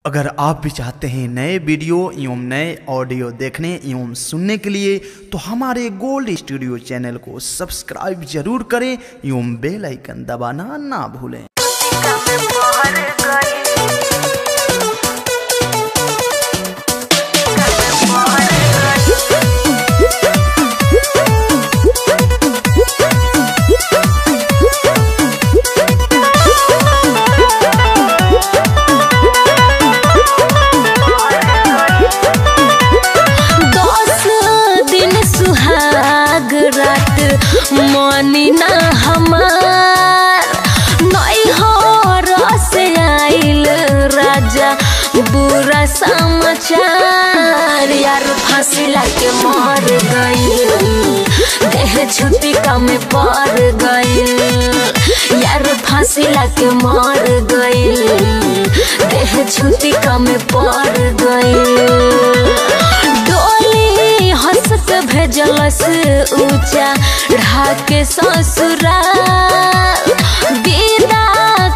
अगर आप भी चाहते हैं नए वीडियो एवं नए ऑडियो देखने एवं सुनने के लिए तो हमारे गोल्ड स्टूडियो चैनल को सब्सक्राइब जरूर करें एवं बेल आइकन दबाना ना भूलें। मानी ना हमार नई हो रस आइल राजा बुरा समाचार यार फांसी लाके मर गई देह छुट्टी का में पड़ गई यार फांसी लाके मर गई देह छुट्टी का में पड़ गई हंसत भेजलस ऊंचा ढाके ससुराल विदा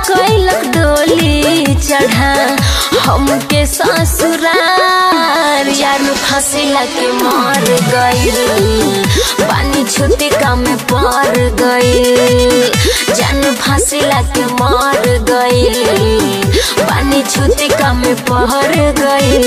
कैलक डोली चढ़ा हमके ससुराल यार फांसी लाके मर गई पानी छुट्टी का में पड़ गई जान फांसी लाके मर गई पानी छुट्टी का में पड़ गई।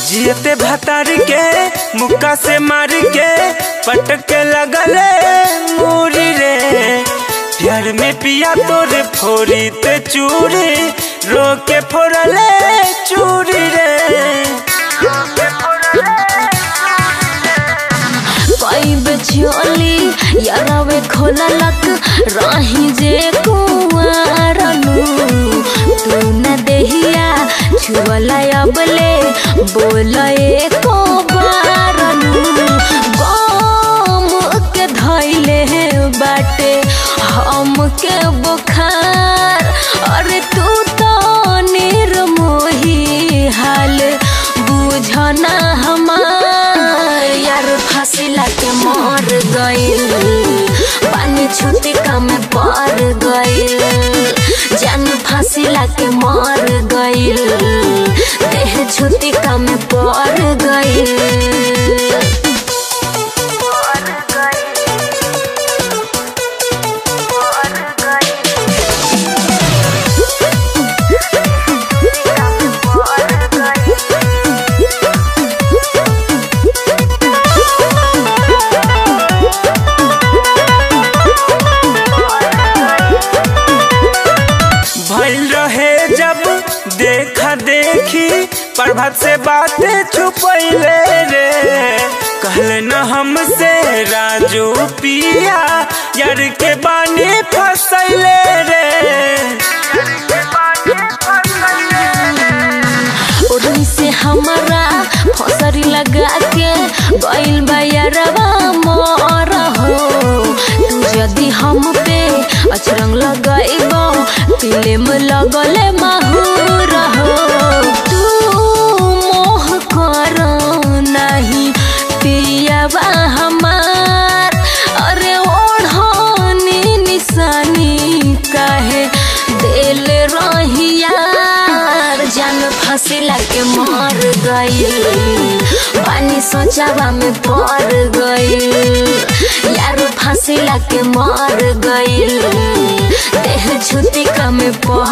जियते भतार के मुक्का से मार के पटक लगले मूरी रे प्यार में पिया तोरे फोरी ते चूरी रोके फोड़ले चूरी रे कोई बेचोली यारावे खोललक राही जे कुआरनु तू न देहिया छुवला अबले बोले को बारनु गम के धैले बाटे हम के बुखार अरे तू तो निर्मोही हाल बुझना हमार यार फांसी लाके मर गई पानी छुट्टी का में पड़ गई जान फांसी लाके मर गई देह छुट्टी का में पड़ गई। देखा देखी प्रभात से बातें छुपैले रे कहले न हमसे राजू पिया यार के बानी फसैले रे उड़ी से हमारा फसरी लगा के गइल बयरवा मोर हो तू यदि हम पे अचरंग लगाइबो पीले में लगले माहूर हो तू मोह करो नहीं पियावा हमार अरे ओढ़नी निशानी काहे दिल रही यार जान फांसी लाके मर गई पानी सोचावा में पड़ गई यार फांसी लाके मर गई देह छुट्टी का में पड़